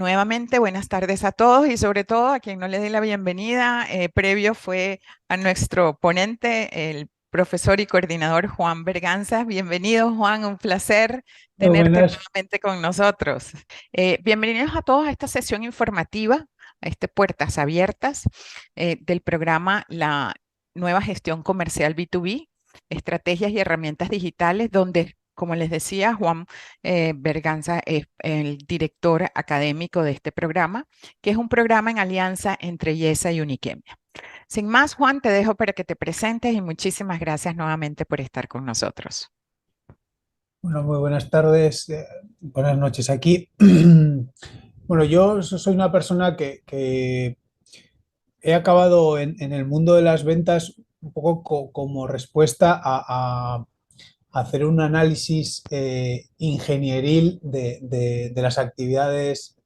Nuevamente, buenas tardes a todos y sobre todo a quien no le dé la bienvenida, previo fue a nuestro ponente, el profesor y coordinador Juan Berganza. Bienvenido, Juan, un placer Muy tenerte buenas. nuevamente con nosotros. Bienvenidos a todos a esta sesión informativa, a este Puertas Abiertas del programa La Nueva Gestión Comercial B2B, Estrategias y Herramientas Digitales, donde, como les decía, Juan Berganza es el director académico de este programa, que es un programa en alianza entre IESA y Uniquemia. Sin más, Juan, te dejo para que te presentes y muchísimas gracias nuevamente por estar con nosotros. Bueno, muy buenas tardes, buenas noches aquí. Bueno, yo soy una persona que he acabado en el mundo de las ventas un poco como respuesta a hacer un análisis ingenieril de las actividades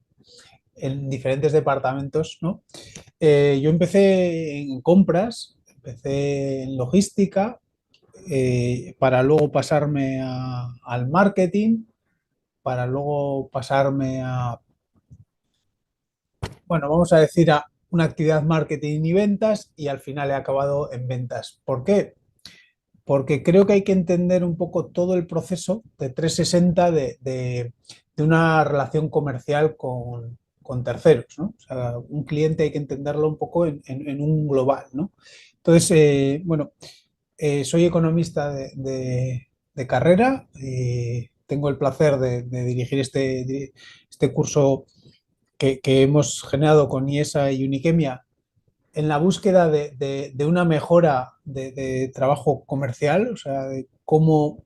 en diferentes departamentos, ¿no? Yo empecé en compras, empecé en logística, para luego pasarme al marketing, para luego pasarme a, bueno, vamos a decir a una actividad marketing y ventas y al final he acabado en ventas. ¿Por qué? Porque creo que hay que entender un poco todo el proceso de 360 de una relación comercial con terceros, ¿no? O sea, un cliente hay que entenderlo un poco en un global, ¿no? Entonces, bueno, soy economista de carrera. Tengo el placer de dirigir este curso que hemos generado con IESA y Uniquemia en la búsqueda de una mejora de trabajo comercial, o sea, de cómo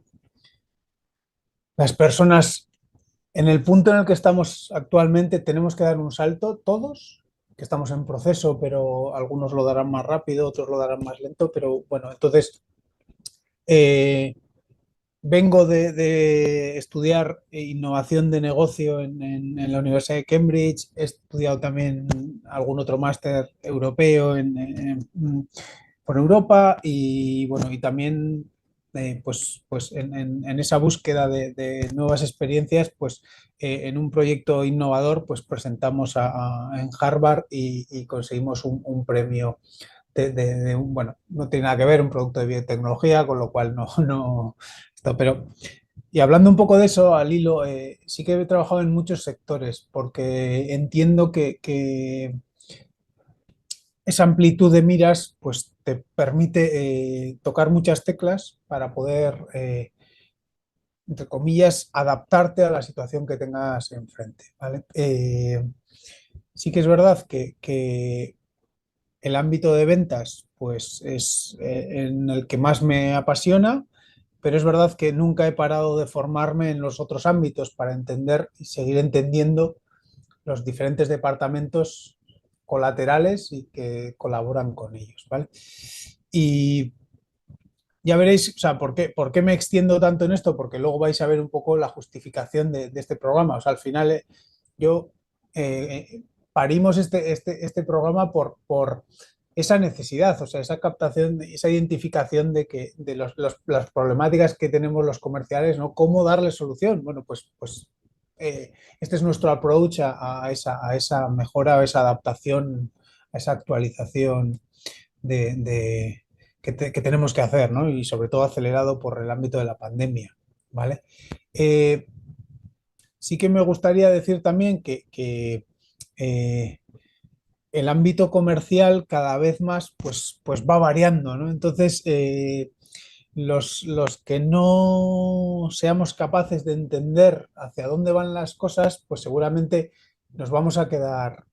las personas en el punto en el que estamos actualmente tenemos que dar un salto, todos, que estamos en proceso, pero algunos lo darán más rápido, otros lo darán más lento, pero bueno, entonces eh, vengo de estudiar innovación de negocio en la Universidad de Cambridge. He estudiado también algún otro máster europeo por Europa y bueno, y también pues en esa búsqueda de nuevas experiencias, pues en un proyecto innovador, pues presentamos en Harvard y conseguimos un premio bueno, no tiene nada que ver, un producto de biotecnología, con lo cual no, esto, pero, y hablando un poco de eso, al hilo, sí que he trabajado en muchos sectores, porque entiendo que esa amplitud de miras, pues te permite tocar muchas teclas para poder, entre comillas, adaptarte a la situación que tengas enfrente, ¿vale? Sí que es verdad que el ámbito de ventas, pues es en el que más me apasiona, pero es verdad que nunca he parado de formarme en los otros ámbitos para entender y seguir entendiendo los diferentes departamentos colaterales y que colaboran con ellos, ¿vale? Y ya veréis, o sea, ¿por qué me extiendo tanto en esto? Porque luego vais a ver un poco la justificación de este programa. O sea, al final yo parimos este programa por esa necesidad, o sea, esa captación, esa identificación de las problemáticas que tenemos los comerciales, ¿no? ¿Cómo darle solución? Bueno, pues este es nuestro approach a esa mejora, a esa adaptación, a esa actualización de que tenemos que hacer, ¿no? Y sobre todo acelerado por el ámbito de la pandemia, ¿vale? Eh, sí que me gustaría decir también que el ámbito comercial cada vez más pues va variando, ¿no? Entonces, los que no seamos capaces de entender hacia dónde van las cosas, pues seguramente nos vamos a quedar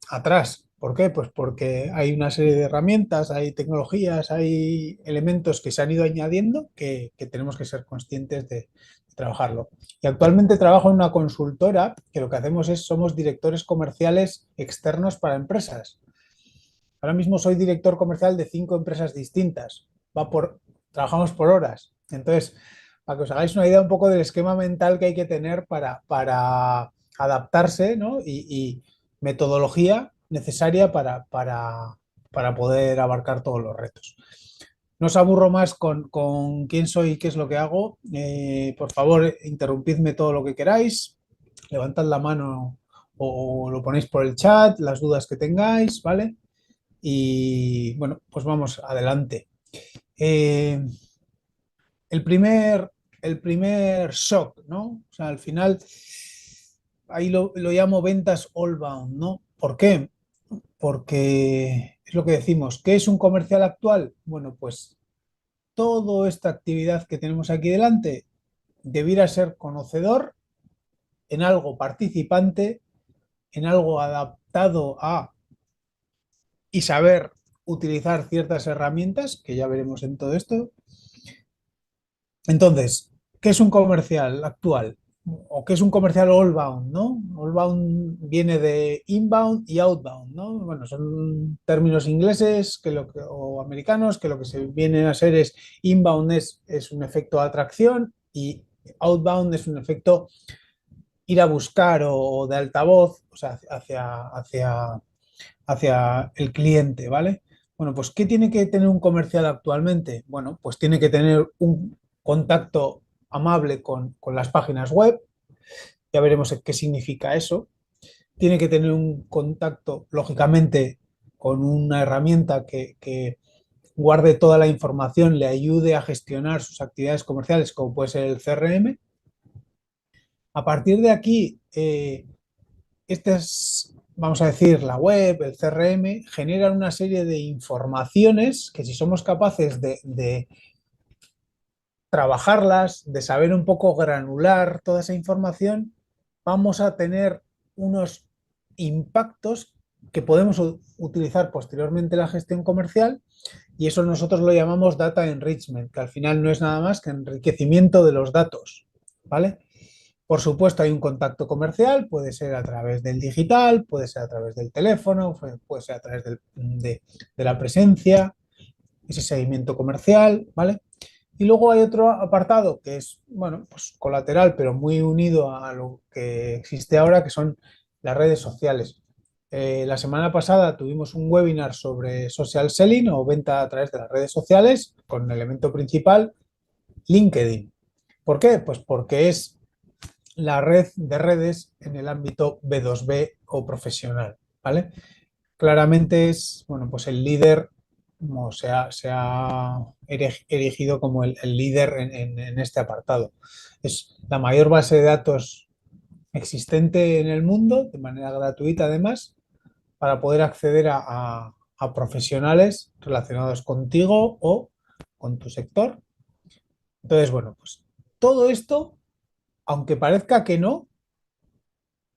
atrás. ¿Por qué? Pues porque hay una serie de herramientas, hay tecnologías, hay elementos que se han ido añadiendo que tenemos que ser conscientes de trabajarlo. Y actualmente trabajo en una consultora que lo que hacemos es somos directores comerciales externos para empresas. Ahora mismo soy director comercial de 5 empresas distintas. Trabajamos por horas. Entonces, para que os hagáis una idea un poco del esquema mental que hay que tener para adaptarse, ¿no? Y metodología necesaria para poder abarcar todos los retos. No os aburro más con quién soy y qué es lo que hago. Por favor, interrumpidme todo lo que queráis. Levantad la mano o lo ponéis por el chat, las dudas que tengáis, ¿vale? Y bueno, pues vamos adelante. Eh, el primer, el primer shock, ¿no? O sea, al final, ahí lo llamo ventas all bound, ¿no? ¿Por qué? Porque es lo que decimos, ¿qué es un comercial actual? Bueno, pues toda esta actividad que tenemos aquí delante debiera ser conocedor en algo participante, en algo adaptado a y saber utilizar ciertas herramientas, que ya veremos en todo esto. Entonces, ¿qué es un comercial actual? ¿O qué es un comercial all-bound, ¿no? All-bound viene de inbound y outbound, ¿no? Bueno, son términos ingleses o americanos que lo que se viene a ser es inbound es un efecto de atracción y outbound es un efecto ir a buscar o de altavoz, o sea, hacia el cliente, ¿vale? Bueno, pues ¿qué tiene que tener un comercial actualmente? Bueno, pues tiene que tener un contacto amable con las páginas web, ya veremos qué significa eso. Tiene que tener un contacto, lógicamente, con una herramienta que guarde toda la información, le ayude a gestionar sus actividades comerciales, como puede ser el CRM. A partir de aquí, este es, vamos a decir, la web, el CRM, generan una serie de informaciones que si somos capaces de trabajarlas, de saber un poco granular toda esa información, vamos a tener unos impactos que podemos utilizar posteriormente en la gestión comercial y eso nosotros lo llamamos data enrichment, que al final no es nada más que enriquecimiento de los datos, ¿vale? Por supuesto, hay un contacto comercial, puede ser a través del digital, puede ser a través del teléfono, puede ser a través de la presencia, ese seguimiento comercial, ¿vale? Y luego hay otro apartado que es, bueno, pues colateral, pero muy unido a lo que existe ahora, que son las redes sociales. La semana pasada tuvimos un webinar sobre social selling o venta a través de las redes sociales, con el elemento principal, LinkedIn. ¿Por qué? Pues porque es la red de redes en el ámbito B2B o profesional, ¿vale? Claramente es, bueno, pues el líder, como se ha erigido como el líder en este apartado. Es la mayor base de datos existente en el mundo, de manera gratuita además, para poder acceder a profesionales relacionados contigo o con tu sector. Entonces, bueno, pues todo esto, aunque parezca que no,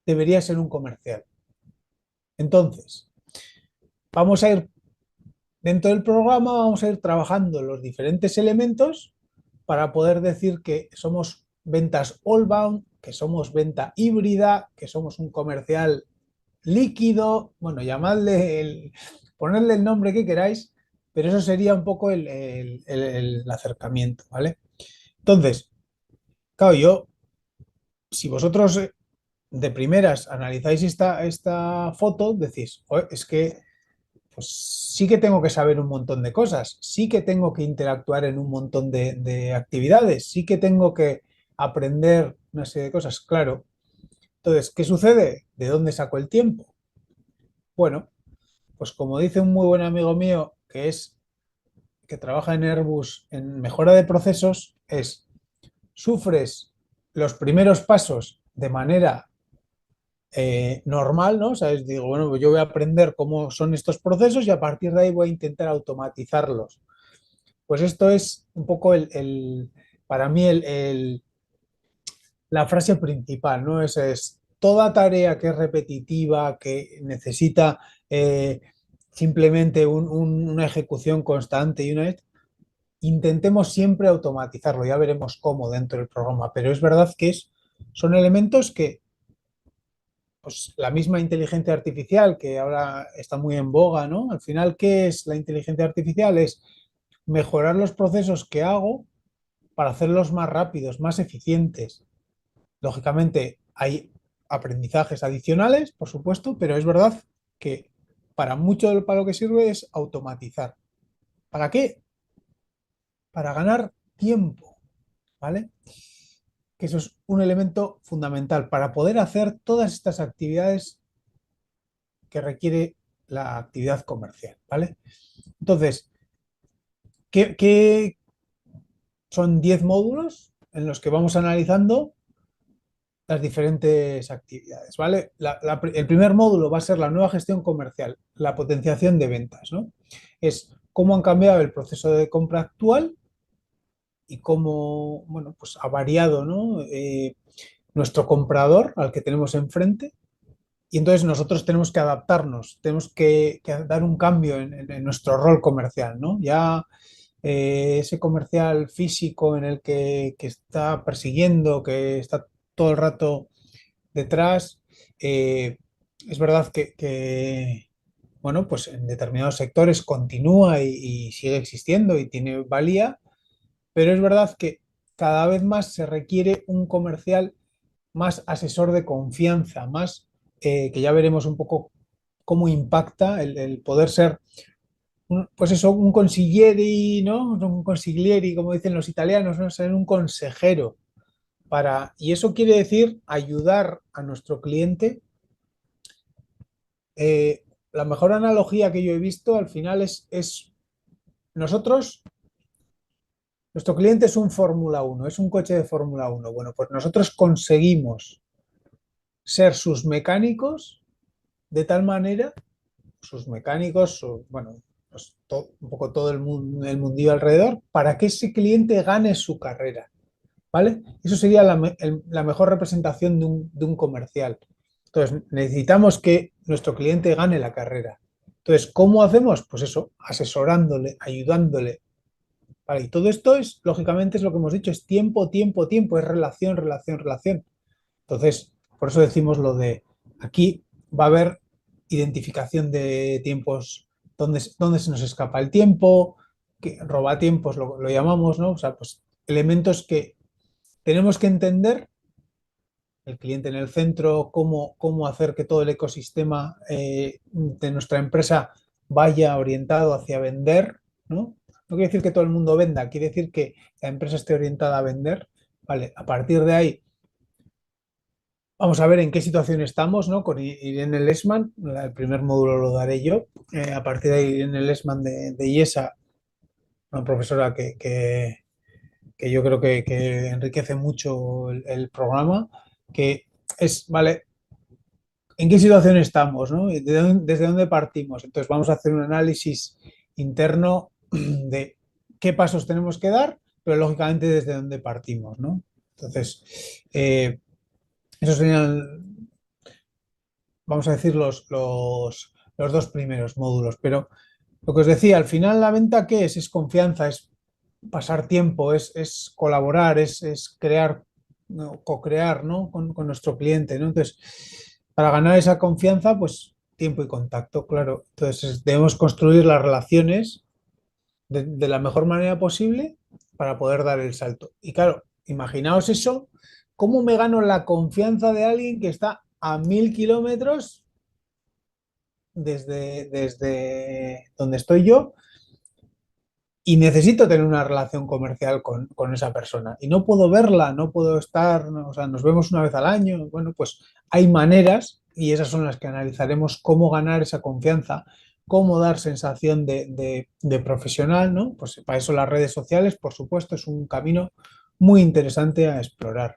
debería ser un comercial. Entonces, vamos a ir dentro del programa, vamos a ir trabajando los diferentes elementos para poder decir que somos ventas all bound, que somos venta híbrida, que somos un comercial líquido, bueno, ponerle el nombre que queráis, pero eso sería un poco el acercamiento, ¿vale? Entonces, claro, si vosotros de primeras analizáis esta foto, decís: "Joder, es que pues sí que tengo que saber un montón de cosas, sí que tengo que interactuar en un montón de actividades, sí que tengo que aprender una serie de cosas, claro". Entonces, ¿qué sucede? ¿De dónde saco el tiempo? Bueno, pues como dice un muy buen amigo mío que trabaja en Airbus en mejora de procesos, sufres los primeros pasos de manera normal, ¿no? O sea, digo, bueno, pues yo voy a aprender cómo son estos procesos y a partir de ahí voy a intentar automatizarlos. Pues esto es un poco para mí la frase principal, ¿no? Es toda tarea que es repetitiva, que necesita simplemente una ejecución constante intentemos siempre automatizarlo, ya veremos cómo dentro del programa, pero es verdad que son elementos que pues la misma inteligencia artificial que ahora está muy en boga, ¿no? Al final, ¿qué es la inteligencia artificial? Es mejorar los procesos que hago para hacerlos más rápidos, más eficientes. Lógicamente, hay aprendizajes adicionales, por supuesto, pero es verdad que para lo que sirve es automatizar. ¿Para qué? Para ganar tiempo, ¿vale? que eso es un elemento fundamental para poder hacer todas estas actividades que requiere la actividad comercial, ¿vale? Entonces, ¿qué son 10 módulos en los que vamos analizando las diferentes actividades, ¿vale? El primer módulo va a ser la nueva gestión comercial, la potenciación de ventas, ¿no? Es cómo han cambiado el proceso de compra actual y cómo, bueno, pues ha variado, ¿no? Nuestro comprador al que tenemos enfrente. Y entonces nosotros tenemos que adaptarnos, tenemos que dar un cambio en nuestro rol comercial, ¿no? Ya ese comercial físico en el que está persiguiendo, que está todo el rato detrás, es verdad bueno, pues en determinados sectores continúa y sigue existiendo y tiene valía, pero es verdad que cada vez más se requiere un comercial más asesor de confianza, más que ya veremos un poco cómo impacta el poder ser, pues eso, un consiglieri, ¿no? Un consiglieri, como dicen los italianos, ¿no? Ser un consejero y eso quiere decir ayudar a nuestro cliente. La mejor analogía que yo he visto al final es nosotros, nuestro cliente es un Fórmula Uno, es un coche de Fórmula Uno. Bueno, pues nosotros conseguimos ser sus mecánicos de tal manera, sus mecánicos, bueno, pues un poco todo el mundillo alrededor, para que ese cliente gane su carrera, ¿vale? Eso sería la mejor representación de un comercial. Entonces, necesitamos que nuestro cliente gane la carrera. Entonces, ¿cómo hacemos? Pues eso, asesorándole, ayudándole. ¿Vale? Y todo esto es, lógicamente, es lo que hemos dicho, es tiempo, tiempo, tiempo, es relación, relación, relación. Entonces, por eso decimos lo de aquí va a haber identificación de tiempos, dónde se nos escapa el tiempo, que roba tiempos, lo llamamos, ¿no? O sea, pues elementos que tenemos que entender, el cliente en el centro, cómo hacer que todo el ecosistema de nuestra empresa vaya orientado hacia vender, ¿no? No quiere decir que todo el mundo venda, quiere decir que la empresa esté orientada a vender. Vale, a partir de ahí vamos a ver en qué situación estamos, ¿no? Con Irene Lessman, el primer módulo lo daré yo. A partir de ahí, Irene Lessman de IESA, una profesora que yo creo que enriquece mucho el programa, que es, vale, ¿en qué situación estamos, ¿no? ¿Desde dónde partimos? Entonces vamos a hacer un análisis interno de qué pasos tenemos que dar, pero lógicamente desde dónde partimos, ¿no? Entonces, esos serían, vamos a decir, los dos primeros módulos. Pero lo que os decía, al final la venta, ¿qué es? Es confianza, es pasar tiempo, es colaborar, es crear, ¿no? Co-crear, ¿no? Con nuestro cliente, ¿no? Entonces, para ganar esa confianza, pues tiempo y contacto, claro. Entonces, debemos construir las relaciones de la mejor manera posible para poder dar el salto. Y claro, imaginaos eso, ¿cómo me gano la confianza de alguien que está a 1000 kilómetros desde donde estoy yo y necesito tener una relación comercial con esa persona? Y no puedo verla, no puedo estar, no, o sea, nos vemos una vez al año. Bueno, pues hay maneras y esas son las que analizaremos cómo ganar esa confianza, cómo dar sensación de profesional, ¿no? Pues para eso las redes sociales, por supuesto, es un camino muy interesante a explorar.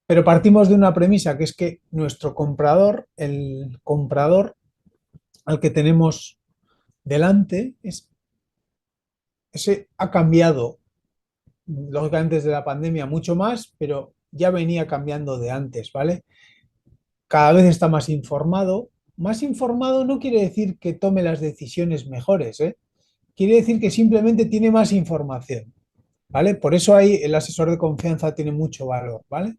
Pero partimos de una premisa que es que nuestro comprador, el comprador al que tenemos delante, ese ha cambiado, lógicamente desde la pandemia mucho más, pero ya venía cambiando de antes, ¿vale? Cada vez está más informado. Más informado no quiere decir que tome las decisiones mejores, ¿eh? Quiere decir que simplemente tiene más información, ¿vale? Por eso ahí el asesor de confianza tiene mucho valor, ¿vale?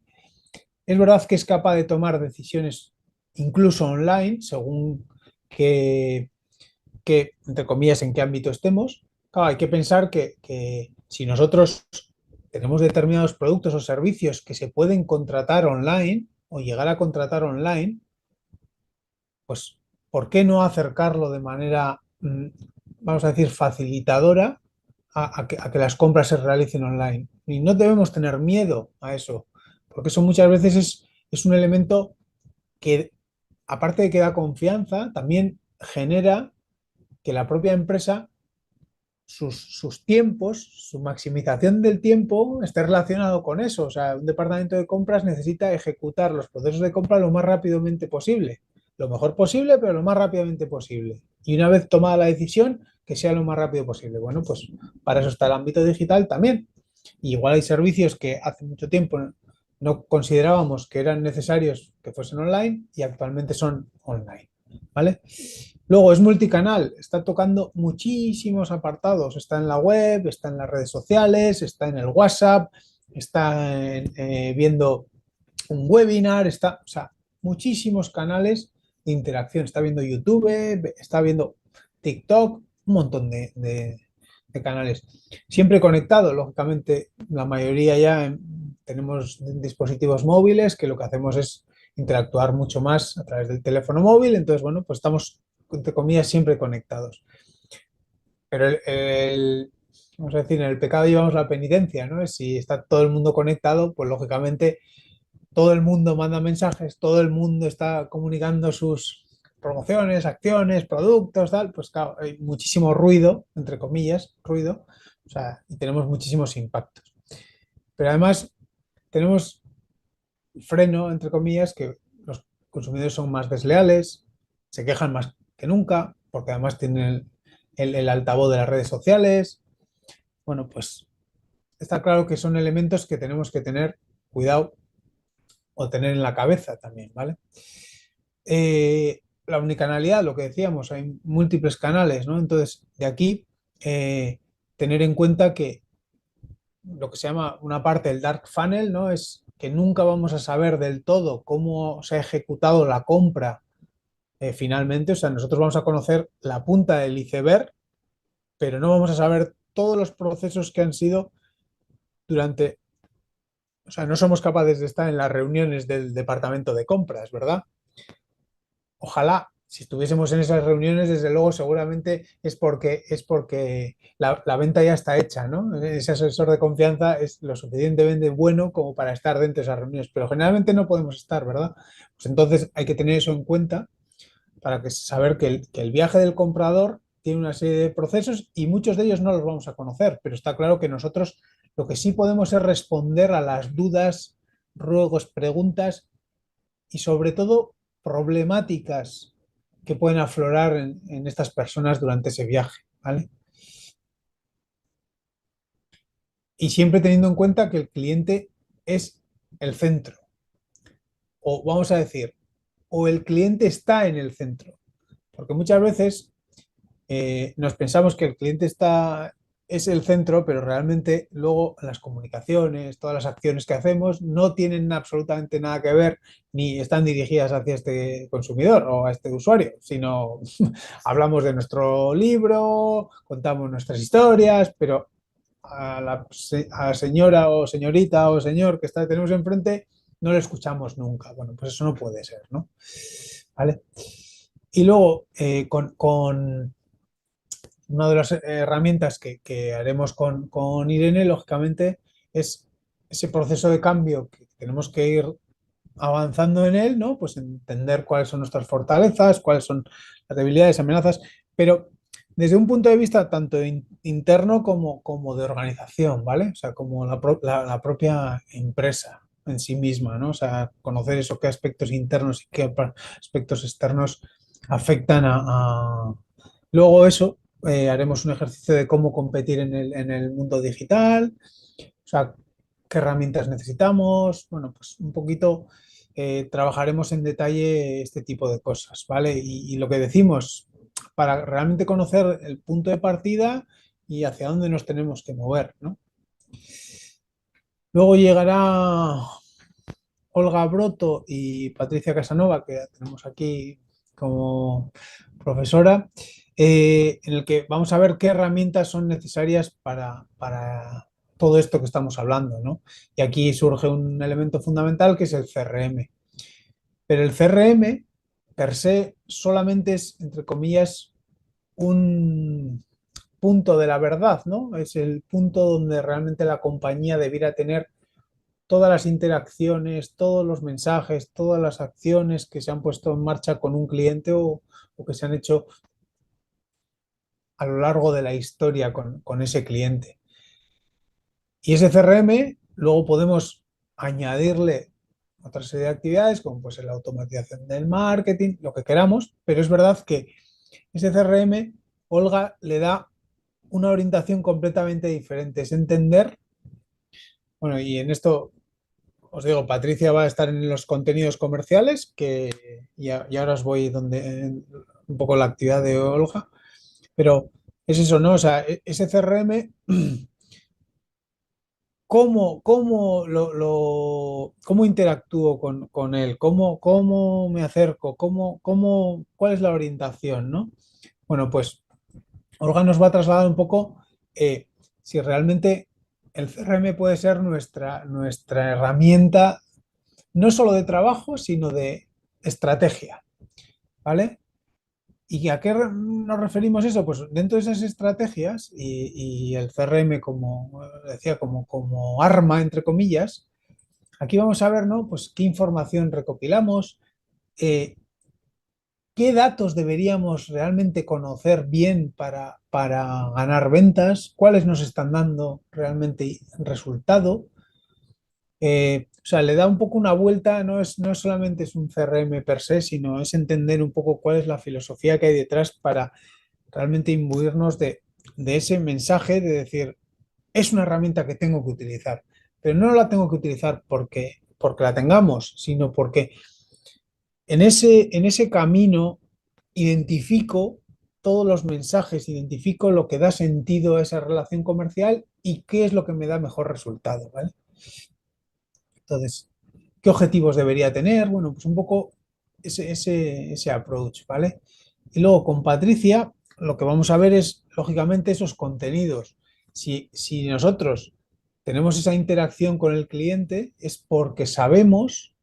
Es verdad que es capaz de tomar decisiones incluso online, según entre comillas, en qué ámbito estemos. Claro, hay que pensar que si nosotros tenemos determinados productos o servicios que se pueden contratar online o llegar a contratar online, pues ¿por qué no acercarlo de manera, vamos a decir, facilitadora a que las compras se realicen online. Y no debemos tener miedo a eso, porque eso muchas veces es un elemento que, aparte de que da confianza, también genera que la propia empresa, sus tiempos, su maximización del tiempo esté relacionado con eso. O sea, un departamento de compras necesita ejecutar los procesos de compra lo más rápidamente posible, lo mejor posible, pero lo más rápidamente posible. Y una vez tomada la decisión, que sea lo más rápido posible. Bueno, pues para eso está el ámbito digital también. Y igual hay servicios que hace mucho tiempo no considerábamos que eran necesarios que fuesen online y actualmente son online. ¿Vale? Luego es multicanal, está tocando muchísimos apartados. Está en la web, está en las redes sociales, está en el WhatsApp, está viendo un webinar, está, o sea, muchísimos canales de interacción. Está viendo YouTube, está viendo TikTok, un montón de canales. Siempre conectado, lógicamente, la mayoría ya tenemos dispositivos móviles que lo que hacemos es interactuar mucho más a través del teléfono móvil. Entonces, bueno, pues estamos, entre comillas, siempre conectados. Pero vamos a decir, en el pecado llevamos la penitencia, ¿no? Si está todo el mundo conectado, pues lógicamente todo el mundo manda mensajes, todo el mundo está comunicando sus promociones, acciones, productos, tal, pues claro, hay muchísimo ruido, entre comillas, ruido, o sea, y tenemos muchísimos impactos. Pero además tenemos freno, entre comillas, que los consumidores son más desleales, se quejan más que nunca, porque además tienen el altavoz de las redes sociales. Bueno, pues está claro que son elementos que tenemos que tener cuidado o tener en la cabeza también, ¿vale? La unicanalidad, lo que decíamos, hay múltiples canales, ¿no? Entonces, de aquí, tener en cuenta que lo que se llama una parte del dark funnel, ¿no? Es que nunca vamos a saber del todo cómo se ha ejecutado la compra finalmente. O sea, nosotros vamos a conocer la punta del iceberg, pero no vamos a saber todos los procesos que han sido durante... O sea, no somos capaces de estar en las reuniones del departamento de compras, ¿verdad? Ojalá, si estuviésemos en esas reuniones, desde luego seguramente es porque la venta ya está hecha, ¿no? Ese asesor de confianza es lo suficientemente bueno como para estar dentro de esas reuniones, pero generalmente no podemos estar, ¿verdad? Pues entonces hay que tener eso en cuenta para saber que el viaje del comprador tiene una serie de procesos y muchos de ellos no los vamos a conocer, pero está claro que nosotros lo que sí podemos es responder a las dudas, ruegos, preguntas y sobre todo problemáticas que pueden aflorar en estas personas durante ese viaje, ¿vale? Y siempre teniendo en cuenta que el cliente es el centro, o vamos a decir, o el cliente está en el centro, porque muchas veces nos pensamos que el cliente es el centro, pero realmente luego las comunicaciones, todas las acciones que hacemos no tienen absolutamente nada que ver ni están dirigidas hacia este consumidor o a este usuario, sino hablamos de nuestro libro, contamos nuestras historias, pero a la señora o señorita o señor que tenemos enfrente no le escuchamos nunca. Bueno, pues eso no puede ser, ¿no? ¿Vale? Y luego, con una de las herramientas que haremos con Irene, lógicamente, es ese proceso de cambio que tenemos que ir avanzando en él, ¿no? Pues entender cuáles son nuestras fortalezas, cuáles son las debilidades, amenazas, pero desde un punto de vista tanto interno como de organización, ¿vale? O sea, como la propia empresa en sí misma, ¿no? O sea, conocer eso, qué aspectos internos y qué aspectos externos afectan Luego eso, haremos un ejercicio de cómo competir en el mundo digital, o sea, qué herramientas necesitamos, bueno, pues un poquito trabajaremos en detalle este tipo de cosas, ¿vale? Y lo que decimos, para realmente conocer el punto de partida y hacia dónde nos tenemos que mover, ¿no? Luego llegará Olga Broto y Patricia Casanova, que tenemos aquí como profesora, en el que vamos a ver qué herramientas son necesarias para todo esto que estamos hablando, ¿no? Y aquí surge un elemento fundamental que es el CRM. Pero el CRM, per se, solamente es, entre comillas, un punto de la verdad, ¿no? Es el punto donde realmente la compañía debiera tener todas las interacciones, todos los mensajes, todas las acciones que se han puesto en marcha con un cliente o que se han hecho a lo largo de la historia con ese cliente. Y ese CRM luego podemos añadirle otra serie de actividades como pues la automatización del marketing, lo que queramos, pero es verdad que ese CRM, Olga, le da una orientación completamente diferente, es entender, bueno, y en esto os digo, Patricia va a estar en los contenidos comerciales, y ahora os voy donde un poco la actividad de Olga, pero es eso, ¿no? O sea, ese CRM, ¿cómo interactúo con él? ¿Cómo me acerco? ¿Cuál es la orientación, ¿no? Bueno, pues Olga nos va a trasladar un poco si realmente el CRM puede ser nuestra herramienta no solo de trabajo, sino de estrategia, ¿vale? ¿Y a qué nos referimos eso? Pues dentro de esas estrategias y el CRM como decía, como arma, entre comillas, aquí vamos a ver, ¿no? Pues qué información recopilamos, eh, qué datos deberíamos realmente conocer bien para ganar ventas, cuáles nos están dando realmente resultado. O sea, le da un poco una vuelta, no es solamente es un CRM per se, sino es entender un poco cuál es la filosofía que hay detrás para realmente imbuirnos de ese mensaje de decir, es una herramienta que tengo que utilizar, pero no la tengo que utilizar porque la tengamos, sino porque en ese camino identifico todos los mensajes, identifico lo que da sentido a esa relación comercial y qué es lo que me da mejor resultado, ¿vale? Entonces, ¿qué objetivos debería tener? Bueno, pues un poco ese approach, ¿vale? Y luego con Patricia lo que vamos a ver es, lógicamente, esos contenidos. Si nosotros tenemos esa interacción con el cliente es porque sabemos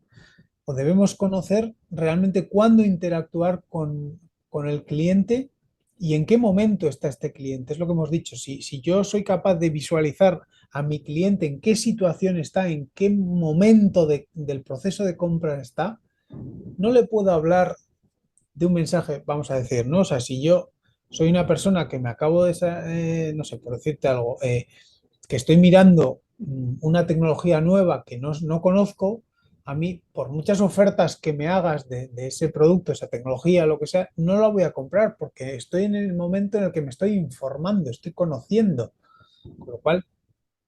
o debemos conocer realmente cuándo interactuar con el cliente y en qué momento está este cliente. Es lo que hemos dicho. Si yo soy capaz de visualizar a mi cliente en qué situación está, en qué momento del proceso de compra está, no le puedo hablar de un mensaje, vamos a decir, ¿no? O sea, si yo soy una persona que me acabo de, no sé, por decirte algo, que estoy mirando una tecnología nueva que no conozco, a mí, por muchas ofertas que me hagas de ese producto, esa tecnología, lo que sea, no la voy a comprar porque estoy en el momento en el que me estoy informando, estoy conociendo. Con lo cual,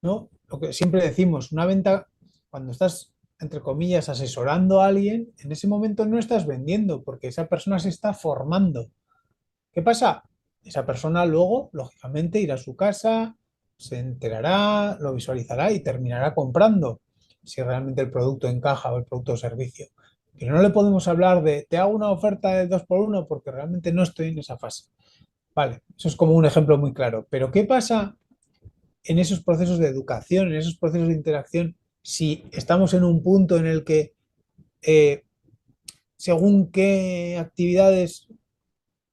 ¿no? Lo que siempre decimos, una venta, cuando estás, entre comillas, asesorando a alguien, en ese momento no estás vendiendo porque esa persona se está formando. ¿Qué pasa? Esa persona luego, lógicamente, irá a su casa, se enterará, lo visualizará y terminará comprando si realmente el producto encaja o el producto o servicio. Pero no le podemos hablar de te hago una oferta de 2 por 1 porque realmente no estoy en esa fase. Vale, eso es como un ejemplo muy claro. Pero ¿qué pasa en esos procesos de educación, en esos procesos de interacción, si estamos en un punto en el que eh, según qué actividades,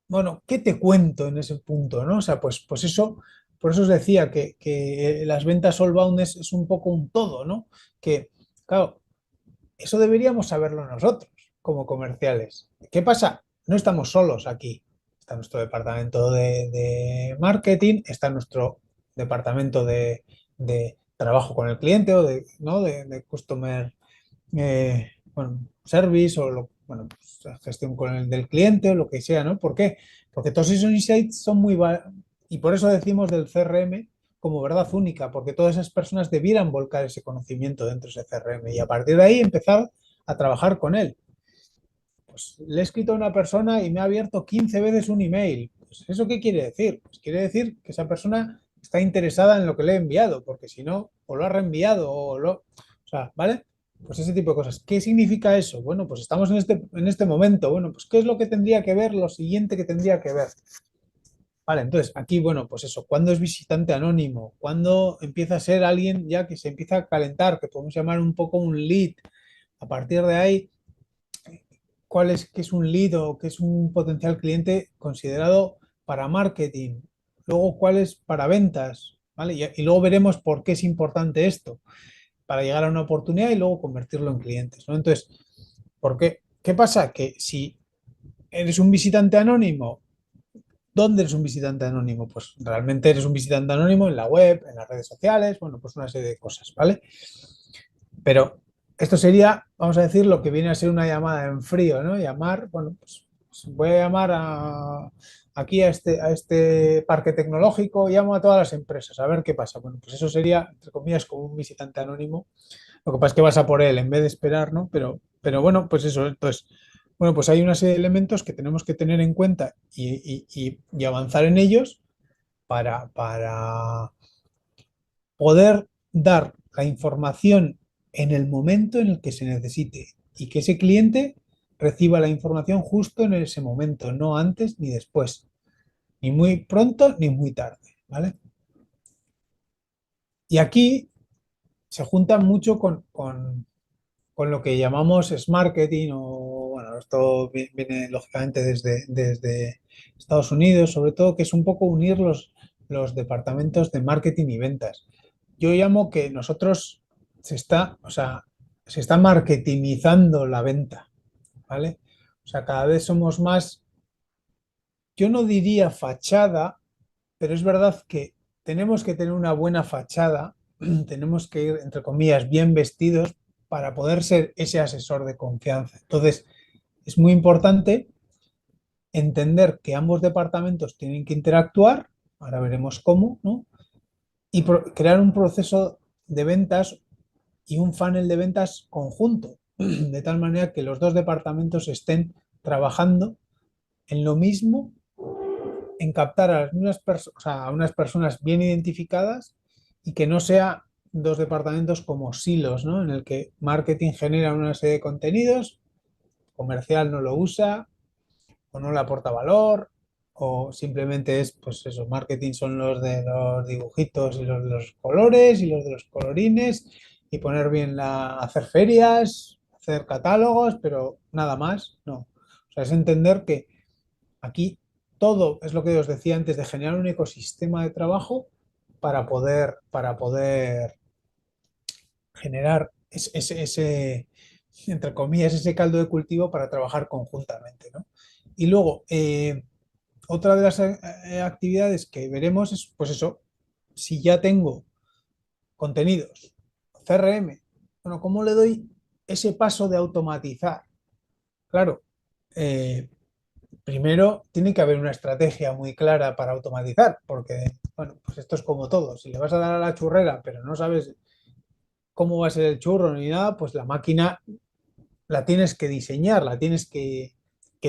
bueno, ¿qué te cuento en ese punto, ¿no? O sea, pues eso, por eso os decía que las ventas all-bound es un poco un todo, ¿no? Que, claro, eso deberíamos saberlo nosotros como comerciales. ¿Qué pasa? No estamos solos aquí. Está nuestro departamento de marketing, está nuestro departamento de trabajo con el cliente o ¿no? de customer bueno, service o pues, gestión con el del cliente o lo que sea, ¿no? ¿Por qué? Porque todos esos insights son y por eso decimos del CRM como verdad única, porque todas esas personas debieran volcar ese conocimiento dentro de ese CRM y a partir de ahí empezar a trabajar con él. Pues le he escrito a una persona y me ha abierto 15 veces un email. Pues, ¿eso qué quiere decir? Pues quiere decir que esa persona está interesada en lo que le he enviado, porque si no, o lo ha reenviado o sea, ¿vale? Pues ese tipo de cosas. ¿Qué significa eso? Bueno, pues estamos en este momento. Bueno, pues ¿qué es lo que tendría que ver, lo siguiente que tendría que ver? Vale, entonces aquí, bueno, pues eso, ¿cuándo es visitante anónimo? ¿Cuándo empieza a ser alguien ya que se empieza a calentar, que podemos llamar un poco un lead? A partir de ahí, qué es un lead o qué es un potencial cliente considerado para marketing. luego cuál es para ventas, ¿vale? Y luego veremos por qué es importante esto, para llegar a una oportunidad y luego convertirlo en clientes, ¿no? Entonces, ¿por qué? ¿Qué pasa? Que si eres un visitante anónimo, ¿dónde eres un visitante anónimo? Pues realmente eres un visitante anónimo en la web, en las redes sociales, bueno, pues una serie de cosas, ¿vale? Pero esto sería, vamos a decir, lo que viene a ser una llamada en frío, ¿no? Llamar, bueno, pues voy a llamar aquí a este parque tecnológico, llamo a todas las empresas, a ver qué pasa. Bueno, pues eso sería, entre comillas, como un visitante anónimo. Lo que pasa es que vas a por él en vez de esperar, ¿no? Pero bueno, pues eso, entonces, bueno, pues hay una serie de elementos que tenemos que tener en cuenta y avanzar en ellos para poder dar la información en el momento en el que se necesite y que ese cliente reciba la información justo en ese momento, no antes ni después, ni muy pronto ni muy tarde, ¿vale? Y aquí se junta mucho con lo que llamamos Smart Marketing o, bueno, esto viene lógicamente desde Estados Unidos, sobre todo, que es un poco unir los departamentos de marketing y ventas. Yo llamo que nosotros o sea, se está marketingizando la venta, ¿vale? O sea, cada vez somos más, yo no diría fachada, pero es verdad que tenemos que tener una buena fachada, tenemos que ir, entre comillas, bien vestidos para poder ser ese asesor de confianza. Entonces, es muy importante entender que ambos departamentos tienen que interactuar, ahora veremos cómo, ¿no? Y crear un proceso de ventas y un funnel de ventas conjunto, de tal manera que los dos departamentos estén trabajando en lo mismo, en captar a las mismas personas, o sea, a unas personas bien identificadas y que no sea dos departamentos como silos, ¿no? En el que marketing genera una serie de contenidos, comercial no lo usa o no le aporta valor o simplemente es, pues eso, marketing son los de los dibujitos y los de los colores y los de los colorines y poner bien hacer ferias, hacer catálogos, pero nada más, no. O sea, es entender que aquí todo es lo que os decía antes de generar un ecosistema de trabajo para poder generar entre comillas, ese caldo de cultivo para trabajar conjuntamente, ¿no? Y luego, otra de las actividades que veremos es, pues eso, si ya tengo contenidos, CRM, bueno, ¿cómo le doy ese paso de automatizar? Claro, eh, primero tiene que haber una estrategia muy clara para automatizar, porque, bueno, pues esto es como todo. Si le vas a dar a la churrera, pero no sabes cómo va a ser el churro ni nada, pues la máquina la tienes que diseñar, la tienes que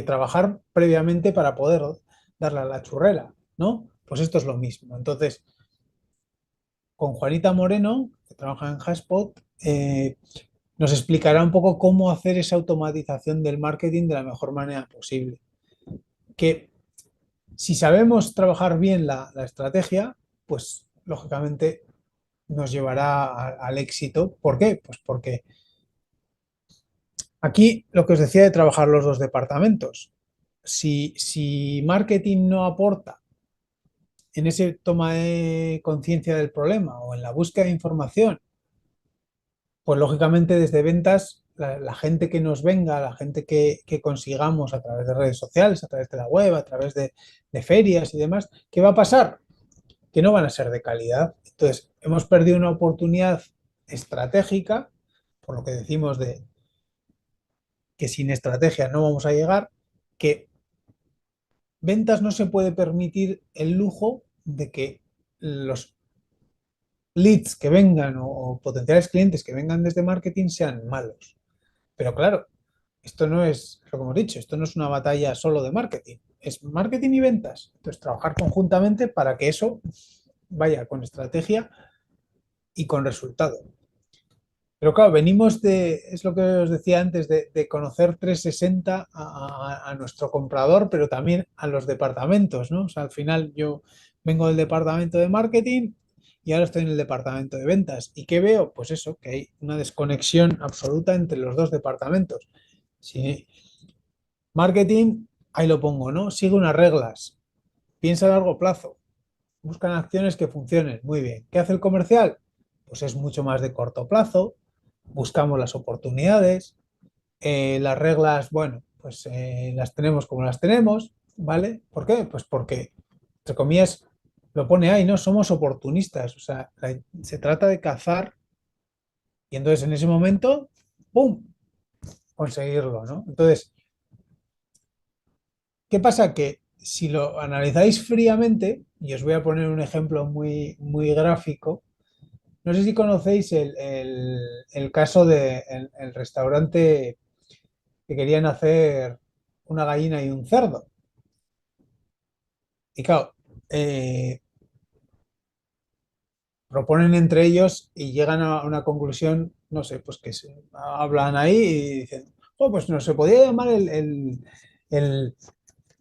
trabajar previamente para poder darle a la churrera, ¿no? Pues esto es lo mismo. Entonces, con Juanita Moreno, que trabaja en Haspot, nos explicará un poco cómo hacer esa automatización del marketing de la mejor manera posible. Que si sabemos trabajar bien la estrategia, pues lógicamente nos llevará al éxito. ¿Por qué? Pues porque aquí lo que os decía de trabajar los dos departamentos. Si marketing no aporta en ese toma de conciencia del problema o en la búsqueda de información, pues lógicamente desde ventas, la gente que nos venga, la gente que consigamos a través de redes sociales, a través de la web, a través de ferias y demás, ¿qué va a pasar? Que no van a ser de calidad. Entonces, hemos perdido una oportunidad estratégica, por lo que decimos de que sin estrategia no vamos a llegar, que ventas no se puede permitir el lujo de que los leads que vengan o potenciales clientes que vengan desde marketing sean malos. Pero claro, esto no es, lo que hemos dicho, esto no es una batalla solo de marketing, es marketing y ventas. Entonces, trabajar conjuntamente para que eso vaya con estrategia y con resultado. Pero claro, venimos es lo que os decía antes, de conocer 360 a nuestro comprador, pero también a los departamentos, ¿no? O sea, al final yo vengo del departamento de marketing y ahora estoy en el departamento de ventas. ¿Y qué veo? Pues eso, que hay una desconexión absoluta entre los dos departamentos. Si marketing, ahí lo pongo, ¿no? Sigue unas reglas, piensa a largo plazo, buscan acciones que funcionen. Muy bien. ¿Qué hace el comercial? Pues es mucho más de corto plazo, buscamos las oportunidades, las reglas, bueno, pues las tenemos como las tenemos, ¿vale? ¿Por qué? Pues porque, entre comillas, lo pone ahí, ¿no? Somos oportunistas, o sea, se trata de cazar y entonces en ese momento, ¡pum!, conseguirlo, ¿no? Entonces, ¿qué pasa? Que si lo analizáis fríamente, y os voy a poner un ejemplo muy, muy gráfico, no sé si conocéis el caso del el restaurante que querían hacer una gallina y un cerdo. Y claro, eh, proponen entre ellos y llegan a una conclusión, no sé, pues que se hablan ahí y dicen, oh, pues no se podía llamar el- el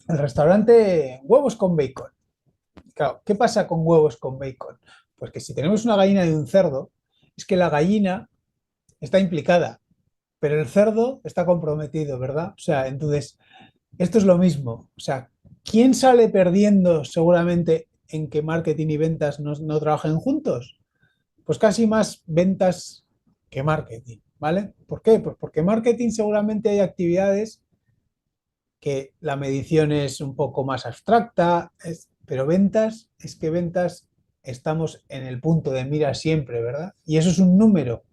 restaurante huevos con bacon. Claro, ¿qué pasa con huevos con bacon? Pues que si tenemos una gallina y un cerdo, es que la gallina está implicada, pero el cerdo está comprometido, ¿verdad? O sea, entonces, esto es lo mismo. O sea, ¿quién sale perdiendo seguramente en que marketing y ventas no trabajen juntos? Pues casi más ventas que marketing, ¿vale? ¿Por qué? Pues porque marketing seguramente hay actividades que la medición es un poco más abstracta, pero ventas, es que ventas estamos en el punto de mira siempre, ¿verdad? Y eso es un número.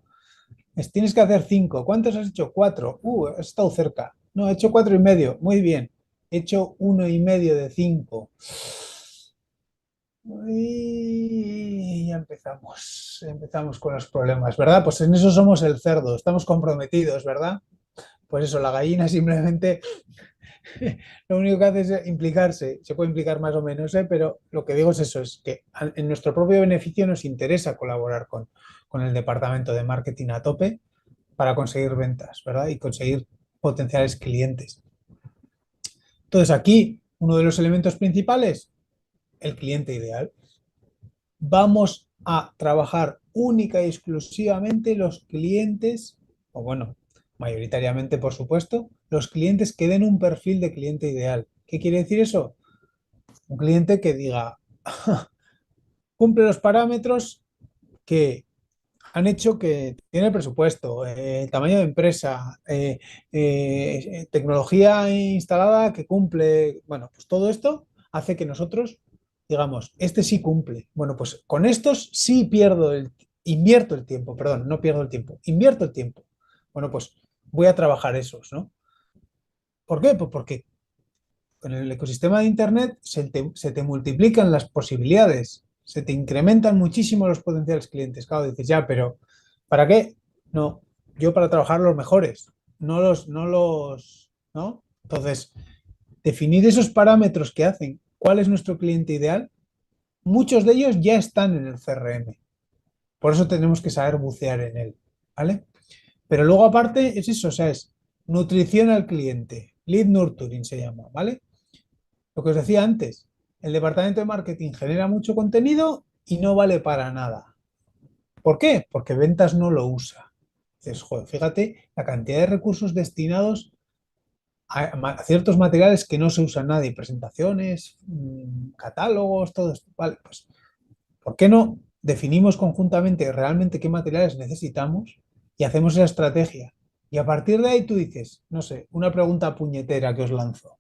Tienes que hacer 5. ¿Cuántos has hecho? 4. Has estado cerca. No, he hecho 4,5. Muy bien. He hecho 1,5 de 5. Y ya empezamos con los problemas, ¿verdad? Pues en eso somos el cerdo, estamos comprometidos, ¿verdad? Pues eso, la gallina simplemente lo único que hace es implicarse, se puede implicar más o menos, ¿eh? Pero lo que digo es eso, es que en nuestro propio beneficio nos interesa colaborar con el departamento de marketing a tope para conseguir ventas, ¿verdad? Y conseguir potenciales clientes. Entonces aquí, uno de los elementos principales, el cliente ideal. Vamos a trabajar única y exclusivamente los clientes, o bueno, mayoritariamente, por supuesto, los clientes que den un perfil de cliente ideal. ¿Qué quiere decir eso? Un cliente que diga, cumple los parámetros que han hecho que tiene presupuesto, tamaño de empresa, tecnología instalada que cumple. Bueno, pues todo esto hace que nosotros digamos, este sí cumple. Bueno, pues con estos sí invierto el tiempo, perdón, no pierdo el tiempo, invierto el tiempo. Bueno, pues voy a trabajar esos, ¿no? ¿Por qué? Pues porque con el ecosistema de Internet se te multiplican las posibilidades, se te incrementan muchísimo los potenciales clientes. Claro, dices, ya, pero ¿para qué? No, yo para trabajar los mejores, ¿no? Entonces, definir esos parámetros que hacen cuál es nuestro cliente ideal, muchos de ellos ya están en el CRM. Por eso tenemos que saber bucear en él, ¿vale? Pero luego aparte es eso, o sea, es nutrición al cliente, lead nurturing se llama, ¿vale? Lo que os decía antes, el departamento de marketing genera mucho contenido y no vale para nada. ¿Por qué? Porque ventas no lo usa. Dices, joder, fíjate la cantidad de recursos destinados a ciertos materiales que no se usan nadie, presentaciones, catálogos, todo esto. Vale, pues, ¿por qué no definimos conjuntamente realmente qué materiales necesitamos y hacemos esa estrategia? Y a partir de ahí tú dices, no sé, una pregunta puñetera que os lanzo.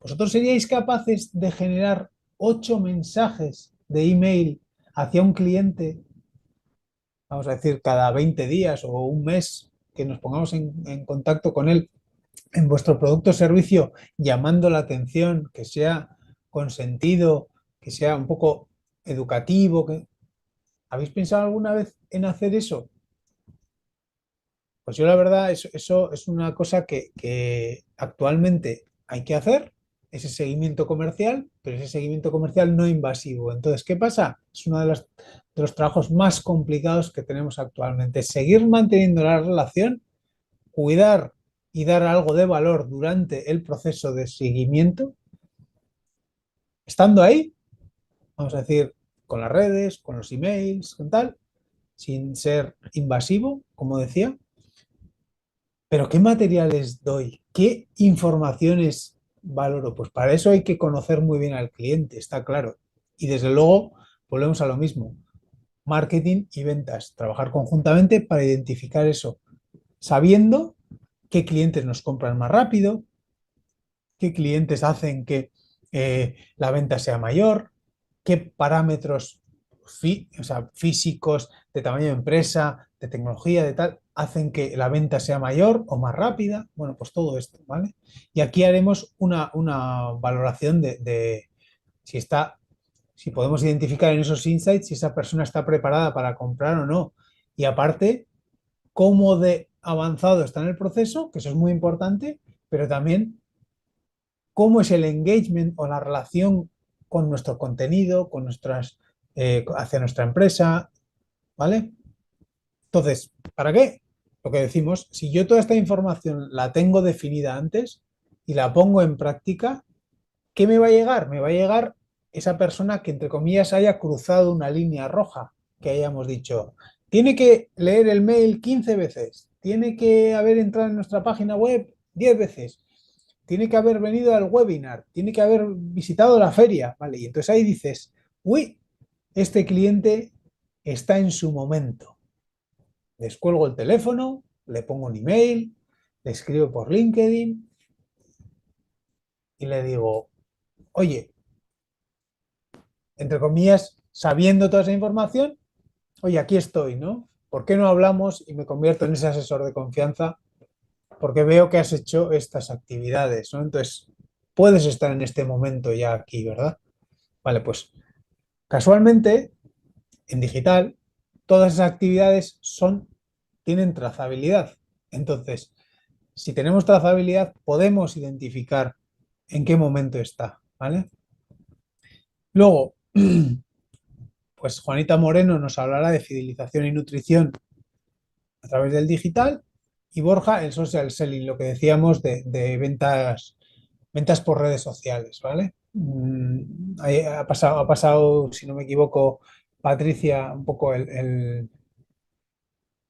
¿Vosotros seríais capaces de generar 8 mensajes de email hacia un cliente, vamos a decir, cada 20 días o un mes, que nos pongamos en contacto con él en vuestro producto o servicio, llamando la atención, que sea consentido, que sea un poco educativo? ¿Habéis pensado alguna vez en hacer eso? Pues yo la verdad, eso es una cosa que actualmente hay que hacer, ese seguimiento comercial, pero ese seguimiento comercial no invasivo. Entonces, ¿qué pasa? Es uno de los trabajos más complicados que tenemos actualmente. Seguir manteniendo la relación, cuidar y dar algo de valor durante el proceso de seguimiento, estando ahí, vamos a decir, con las redes, con los emails, con tal, sin ser invasivo, como decía. Pero ¿qué materiales doy? ¿Qué informaciones valoro? Pues para eso hay que conocer muy bien al cliente, está claro. Y desde luego, volvemos a lo mismo. Marketing y ventas, trabajar conjuntamente para identificar eso, sabiendo qué clientes nos compran más rápido, qué clientes hacen que la venta sea mayor, qué parámetros o sea, físicos, de tamaño de empresa, de tecnología, de tal, hacen que la venta sea mayor o más rápida. Bueno, pues todo esto, ¿vale? Y aquí haremos una valoración de si está, si podemos identificar en esos insights si esa persona está preparada para comprar o no. Y aparte, cómo de avanzado está en el proceso, que eso es muy importante, pero también cómo es el engagement o la relación con nuestro contenido, con hacia nuestra empresa, ¿vale? Entonces, ¿para qué? Lo que decimos, si yo toda esta información la tengo definida antes y la pongo en práctica, ¿qué me va a llegar? Me va a llegar esa persona que, entre comillas, haya cruzado una línea roja, que hayamos dicho, tiene que leer el mail 15 veces, tiene que haber entrado en nuestra página web 10 veces, tiene que haber venido al webinar, tiene que haber visitado la feria, ¿vale? Y entonces ahí dices, uy, este cliente está en su momento. Descuelgo el teléfono, le pongo un email, le escribo por LinkedIn y le digo, oye, entre comillas, sabiendo toda esa información, oye, aquí estoy, ¿no? ¿Por qué no hablamos y me convierto en ese asesor de confianza? Porque veo que has hecho estas actividades, ¿no? Entonces, puedes estar en este momento ya aquí, ¿verdad? Vale, pues casualmente, en digital, todas esas actividades tienen trazabilidad. Entonces, si tenemos trazabilidad, podemos identificar en qué momento está, ¿vale? Luego, pues Juanita Moreno nos hablará de fidelización y nutrición a través del digital y Borja el social selling, lo que decíamos de ventas por redes sociales, ¿vale? Ahí ha pasado, si no me equivoco, Patricia, un poco el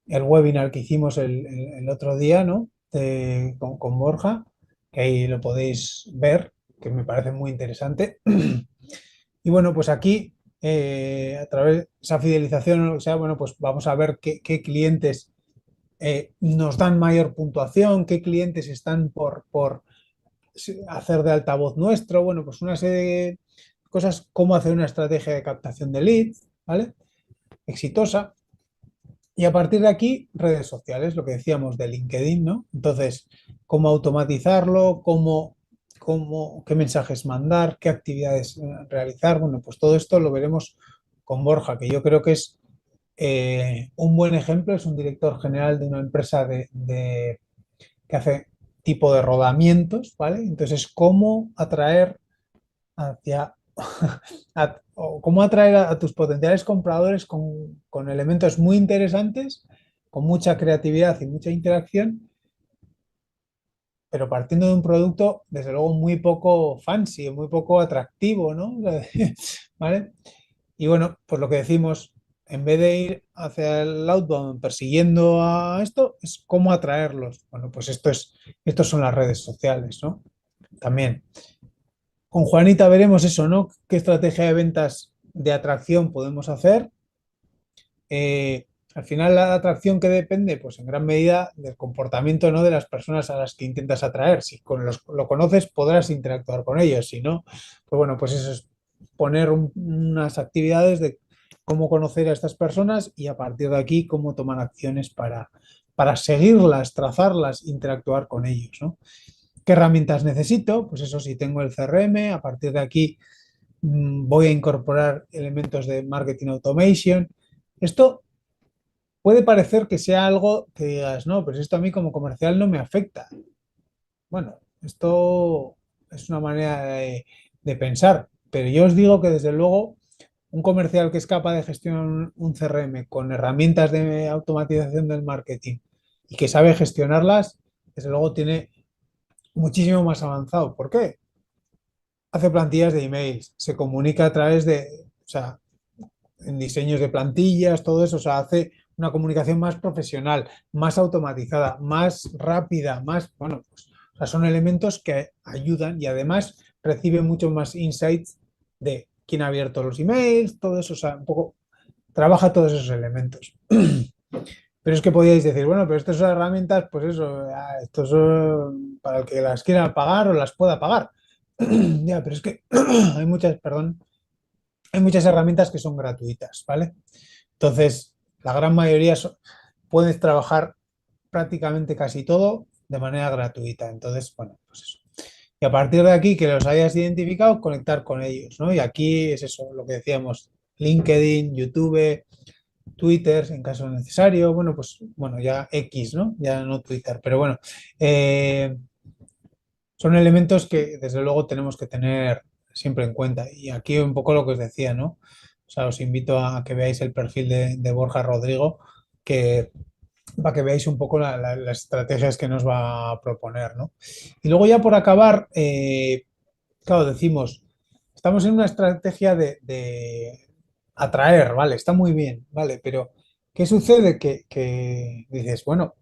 webinar que hicimos el otro día, ¿no? Con Borja, que ahí lo podéis ver, que me parece muy interesante. Y bueno, pues aquí, a través de esa fidelización, o sea, bueno, pues vamos a ver qué clientes nos dan mayor puntuación, qué clientes están por hacer de altavoz nuestro, bueno, pues una serie de cosas, cómo hacer una estrategia de captación de leads, ¿vale? Exitosa. Y a partir de aquí, redes sociales, lo que decíamos de LinkedIn, ¿no? Entonces, cómo automatizarlo, qué mensajes mandar, qué actividades realizar. Bueno, pues todo esto lo veremos con Borja, que yo creo que es un buen ejemplo, es un director general de una empresa que hace tipo de rodamientos, ¿vale? Entonces, cómo atraer hacia o cómo atraer a tus potenciales compradores con elementos muy interesantes, con mucha creatividad y mucha interacción, pero partiendo de un producto, desde luego, muy poco fancy, muy poco atractivo, ¿no? ¿Vale? Y bueno, pues lo que decimos, en vez de ir hacia el outbound persiguiendo a esto, es cómo atraerlos. Bueno, pues estos son las redes sociales, ¿no? También. Con Juanita veremos eso, ¿no? ¿Qué estrategia de ventas de atracción podemos hacer? Al final, la atracción que depende, pues en gran medida del comportamiento, ¿no? De las personas a las que intentas atraer. Si lo conoces, podrás interactuar con ellos. Si no, pues bueno, pues eso es poner unas actividades de cómo conocer a estas personas y a partir de aquí cómo tomar acciones para seguirlas, trazarlas, interactuar con ellos, ¿no? ¿Qué herramientas necesito? Pues eso, si tengo el CRM, a partir de aquí voy a incorporar elementos de marketing automation. Esto puede parecer que sea algo que digas, no, pero esto a mí como comercial no me afecta. Bueno, esto es una manera de pensar, pero yo os digo que desde luego un comercial que es capaz de gestionar un CRM con herramientas de automatización del marketing y que sabe gestionarlas, desde luego tiene muchísimo más avanzado. ¿Por qué? Hace plantillas de emails, se comunica a través o sea, en diseños de plantillas, todo eso, o sea, hace una comunicación más profesional, más automatizada, más rápida, bueno, pues, o sea, son elementos que ayudan y además recibe mucho más insights de quién ha abierto los emails, todo eso, o sea, un poco trabaja todos esos elementos. Pero es que podíais decir, bueno, pero estas son herramientas, pues eso, estos son para el que las quiera pagar o las pueda pagar. Ya, pero es que hay muchas, perdón, hay muchas herramientas que son gratuitas, ¿vale? Entonces, la gran mayoría puedes trabajar prácticamente casi todo de manera gratuita. Entonces, bueno, pues eso. Y a partir de aquí, que los hayas identificado, conectar con ellos, ¿no? Y aquí es eso, lo que decíamos, LinkedIn, YouTube, Twitter, en caso necesario, bueno, pues, bueno, ya X, ¿no? Ya no Twitter, pero bueno, eh, son elementos que desde luego tenemos que tener siempre en cuenta. Y aquí un poco lo que os decía, ¿no? O sea, os invito a que veáis el perfil de Borja Rodrigo, que para que veáis un poco las estrategias que nos va a proponer, ¿no? Y luego ya por acabar, claro, decimos, estamos en una estrategia de atraer, ¿vale? Está muy bien, ¿vale? Pero ¿qué sucede? Que dices, bueno,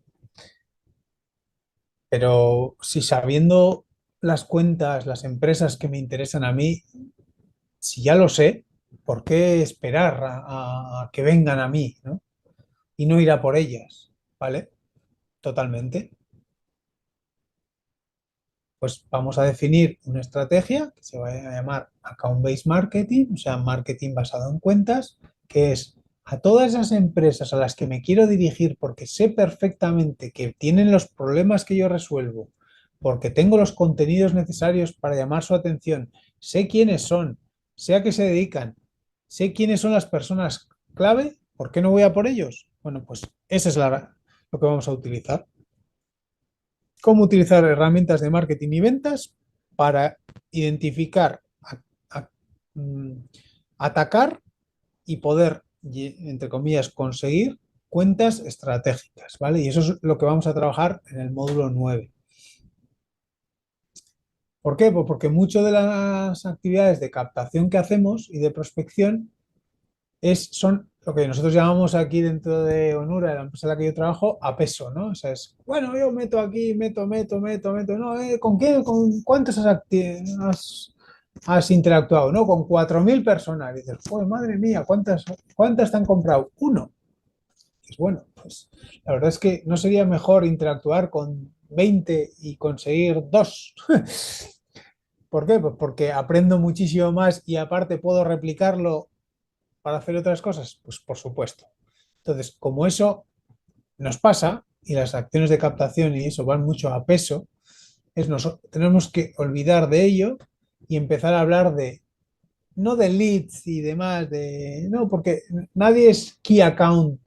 pero si sabiendo las cuentas, las empresas que me interesan a mí, si ya lo sé, ¿por qué esperar a que vengan a mí, ¿no? Y no ir a por ellas, ¿vale? Totalmente. Pues vamos a definir una estrategia que se va a llamar Account-Based Marketing, o sea, marketing basado en cuentas, que es a todas esas empresas a las que me quiero dirigir porque sé perfectamente que tienen los problemas que yo resuelvo, porque tengo los contenidos necesarios para llamar su atención, sé quiénes son, sé a qué se dedican, sé quiénes son las personas clave, ¿por qué no voy a por ellos? Bueno, pues esa es lo que vamos a utilizar. Cómo utilizar herramientas de marketing y ventas para identificar, a- mm, atacar y poder, entre comillas, conseguir cuentas estratégicas, ¿vale? Y eso es lo que vamos a trabajar en el módulo 9. ¿Por qué? Pues porque muchas de las actividades de captación que hacemos y de prospección son lo que nosotros llamamos aquí dentro de Onura, la empresa en la que yo trabajo, a peso, ¿no? O sea, es, bueno, yo meto aquí, meto, no, ¿con quién, con cuántos has interactuado? ¿No? Con 4.000 personas. Y dices, pues madre mía, ¿cuántas te han comprado? Uno. Y es bueno, pues la verdad es que no sería mejor interactuar con 20 y conseguir dos. ¿Por qué? Pues porque aprendo muchísimo más y aparte puedo replicarlo para hacer otras cosas? Pues por supuesto. Entonces, como eso nos pasa y las acciones de captación y eso van mucho a peso, tenemos que olvidar de ello y empezar a hablar no de leads y demás, no, porque nadie es key account,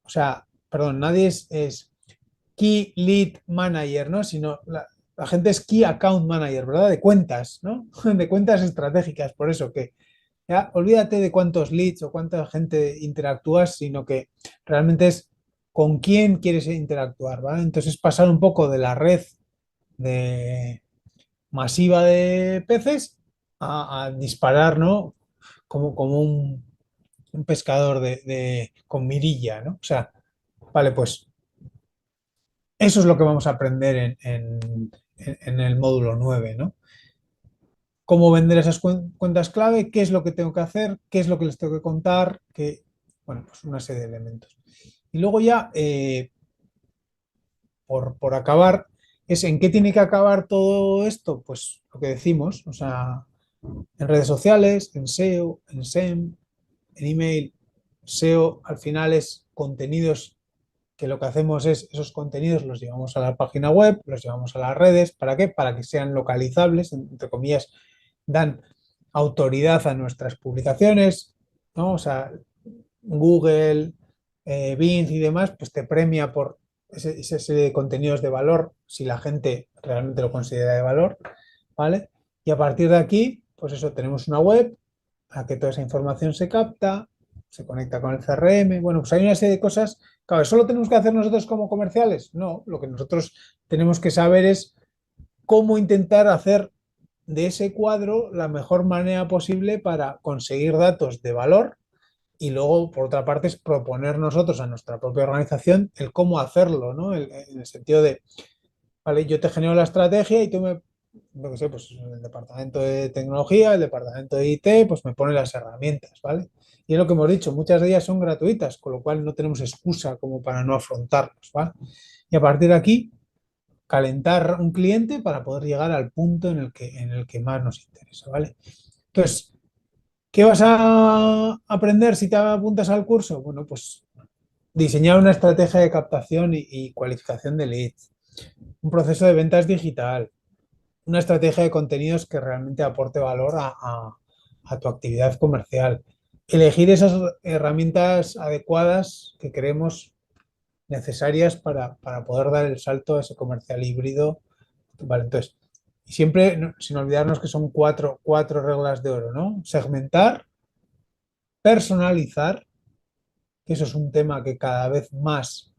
o sea, perdón, nadie es key lead manager, ¿no? Sino la gente es key account manager, ¿verdad? De cuentas, ¿no? De cuentas estratégicas, por eso que ya, olvídate de cuántos leads o cuánta gente interactúas, sino que realmente es con quién quieres interactuar, ¿vale? Entonces pasar un poco de la red de masiva de peces a disparar, ¿no? Como un pescador con mirilla, ¿no? O sea, vale, pues eso es lo que vamos a aprender en el módulo 9, ¿no? Cómo vender esas cuentas clave, qué es lo que tengo que hacer, qué es lo que les tengo que contar, bueno, pues una serie de elementos. Y luego ya, por acabar, es en qué tiene que acabar todo esto, pues lo que decimos, o sea, en redes sociales, en SEO, en SEM, en email. SEO al final es contenidos que lo que hacemos es esos contenidos los llevamos a la página web, los llevamos a las redes. ¿Para qué? Para que sean localizables, entre comillas, dan autoridad a nuestras publicaciones, ¿no? O sea, Google, Bing y demás, pues te premia por esa serie de contenidos de valor, si la gente realmente lo considera de valor, ¿vale? Y a partir de aquí, pues eso, tenemos una web a que toda esa información se capta, se conecta con el CRM, bueno, pues hay una serie de cosas. Claro, ¿eso lo tenemos que hacer nosotros como comerciales? No, lo que nosotros tenemos que saber es cómo intentar hacer de ese cuadro la mejor manera posible para conseguir datos de valor y luego, por otra parte, es proponer nosotros a nuestra propia organización el cómo hacerlo, ¿no? En el sentido de, vale, yo te genero la estrategia y tú lo que sé, pues el departamento de tecnología, el departamento de IT, pues me pone las herramientas, ¿vale? Y es lo que hemos dicho, muchas de ellas son gratuitas, con lo cual no tenemos excusa como para no afrontarlas, ¿vale? Y a partir de aquí, calentar un cliente para poder llegar al punto en el que más nos interesa, ¿vale? Entonces, ¿qué vas a aprender si te apuntas al curso? Bueno, pues diseñar una estrategia de captación y cualificación de leads, un proceso de ventas digital, una estrategia de contenidos que realmente aporte valor a tu actividad comercial. Elegir esas herramientas adecuadas que creemos necesarias para poder dar el salto a ese comercial híbrido. Vale, entonces, y siempre sin olvidarnos que son cuatro reglas de oro, ¿no? Segmentar, personalizar, que eso es un tema que cada vez más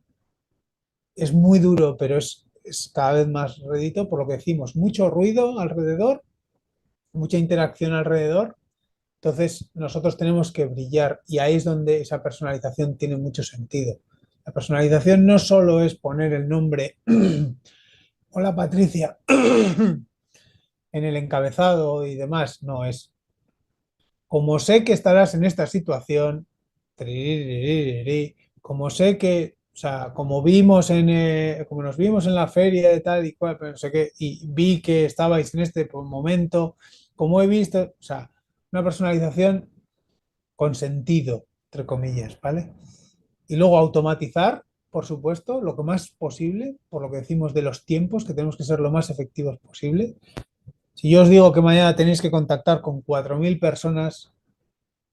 es muy duro, pero es cada vez más rédito, por lo que decimos, mucho ruido alrededor, mucha interacción alrededor. Entonces, nosotros tenemos que brillar y ahí es donde esa personalización tiene mucho sentido. La personalización no solo es poner el nombre, hola Patricia, en el encabezado y demás, no es, como sé que estarás en esta situación, como sé que, o sea, como nos vimos en la feria de tal y cual, pero no sé qué, y vi que estabais en este momento, como he visto, o sea, una personalización con sentido, entre comillas, ¿vale? Y luego automatizar, por supuesto, lo que más posible, por lo que decimos de los tiempos, que tenemos que ser lo más efectivos posible. Si yo os digo que mañana tenéis que contactar con 4.000 personas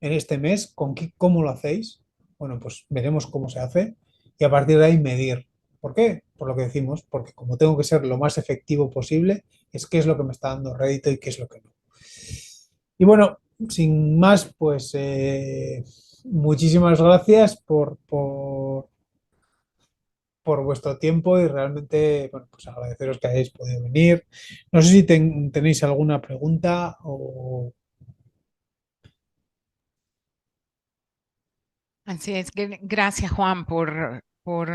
en este mes, ¿cómo lo hacéis? Bueno, pues veremos cómo se hace y a partir de ahí medir. ¿Por qué? Por lo que decimos, porque como tengo que ser lo más efectivo posible, es qué es lo que me está dando rédito y qué es lo que no. Y bueno, sin más, pues muchísimas gracias por vuestro tiempo y realmente, bueno, pues agradeceros que hayáis podido venir. No sé si tenéis alguna pregunta o... Así es que gracias, Juan, por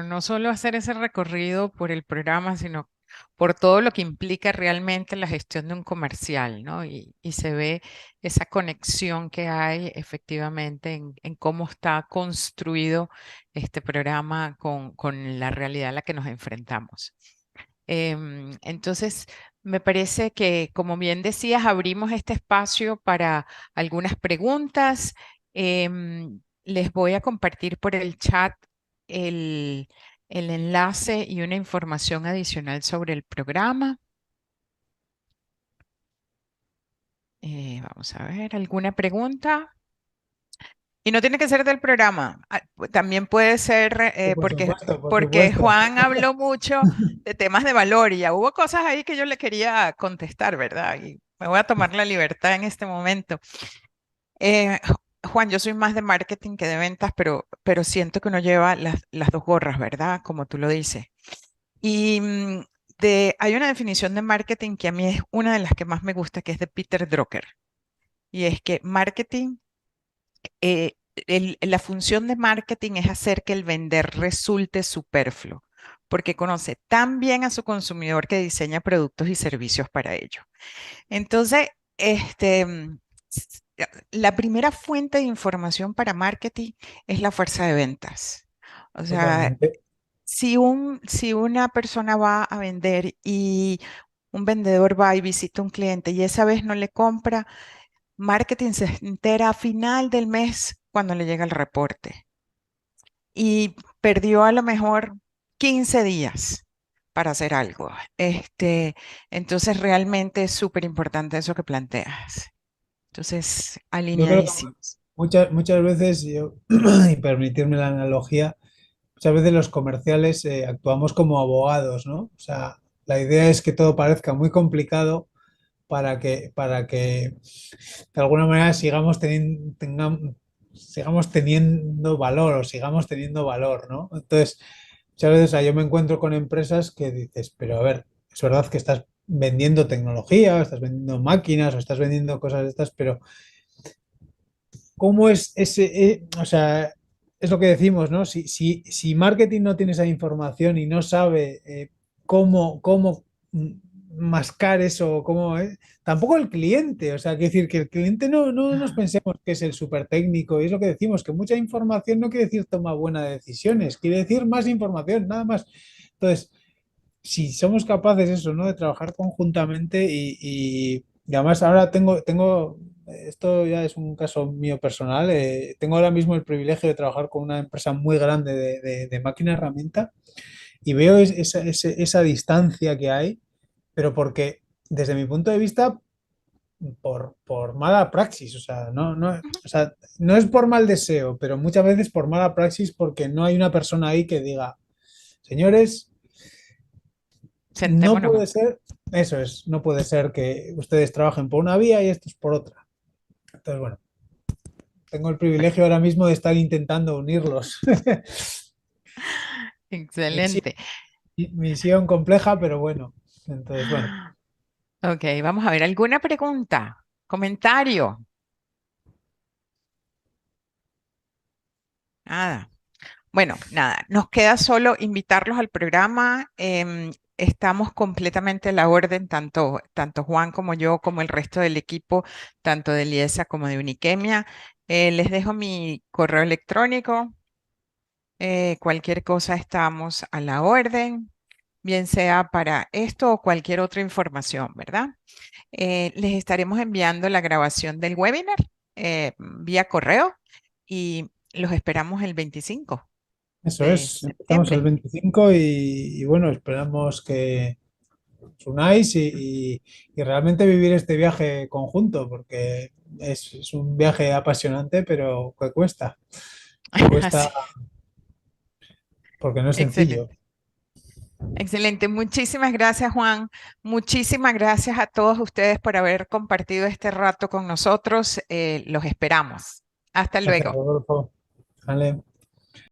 no solo hacer ese recorrido por el programa, sino por todo lo que implica realmente la gestión de un comercial, ¿no? Y se ve esa conexión que hay efectivamente en cómo está construido este programa con la realidad a la que nos enfrentamos. Entonces, me parece que, como bien decías, abrimos este espacio para algunas preguntas. Les voy a compartir por el chat el, el enlace y una información adicional sobre el programa. Vamos a ver, ¿alguna pregunta? Y no tiene que ser del programa, también puede ser Por supuesto, por porque supuesto. Juan habló mucho de temas de valor y ya hubo cosas ahí que yo le quería contestar, ¿verdad? Y me voy a tomar la libertad en este momento. Juan, yo soy más de marketing que de ventas, pero siento que uno lleva las dos gorras, ¿verdad? Como tú lo dices. Y hay una definición de marketing que a mí es una de las que más me gusta, que es de Peter Drucker. Y es que marketing la función de marketing es hacer que el vender resulte superfluo, porque conoce tan bien a su consumidor que diseña productos y servicios para ello. Entonces, la primera fuente de información para marketing es la fuerza de ventas. O sea, Totalmente. si una persona va a vender y un vendedor va y visita a un cliente y esa vez no le compra, marketing se entera a final del mes cuando le llega el reporte y perdió a lo mejor 15 días para hacer algo. Entonces realmente es súper importante eso que planteas. Entonces, Yo creo que alineadísimos. muchas veces, yo, y permitirme la analogía, muchas veces los comerciales actuamos como abogados, ¿no? O sea, la idea es que todo parezca muy complicado para que de alguna manera sigamos teniendo valor o sigamos teniendo valor, ¿no? Entonces, muchas veces yo me encuentro con empresas que dices, pero a ver, es verdad que estás vendiendo tecnología, o estás vendiendo máquinas, o estás vendiendo cosas de estas, pero ¿cómo es ese, o sea, es lo que decimos, ¿no? Si marketing no tiene esa información y no sabe cómo mascar eso, como tampoco el cliente, o sea, quiere decir que el cliente no nos pensemos que es el súper técnico, y es lo que decimos, que mucha información no quiere decir toma buenas decisiones, quiere decir más información, nada más. Entonces, si somos capaces eso, ¿no? De trabajar conjuntamente y además ahora esto ya es un caso mío personal, tengo ahora mismo el privilegio de trabajar con una empresa muy grande de máquina herramienta y veo esa distancia que hay, pero porque desde mi punto de vista, por mala praxis, o sea, Ujú. o sea, no es por mal deseo, pero muchas veces por mala praxis porque no hay una persona ahí que diga, señores, no Sentémonos. puede ser, eso es, no puede ser que ustedes trabajen por una vía y estos por otra. Entonces, bueno, tengo el privilegio ahora mismo de estar intentando unirlos. Misión, Excelente. misión compleja, pero bueno. Entonces, bueno, Ok, vamos a ver, ¿alguna pregunta? ¿Comentario? Nada. Bueno, nada, nos queda solo invitarlos al programa. Estamos completamente a la orden, tanto Juan como yo, como el resto del equipo, tanto de Liesa como de Uniquemia. Les dejo mi correo electrónico. Cualquier cosa estamos a la orden, bien sea para esto o cualquier otra información, ¿verdad? Les estaremos enviando la grabación del webinar vía correo y los esperamos el 25 eso de es. Empezamos el septiembre. 25 y bueno, esperamos que os unáis y realmente vivir este viaje conjunto, porque es un viaje apasionante, pero que cuesta. Cuesta Así, porque no es sencillo. excelente. Excelente. Muchísimas gracias, Juan. Muchísimas gracias a todos ustedes por haber compartido este rato con nosotros. Los esperamos. Hasta Gracias, luego. Rodolfo. Vale.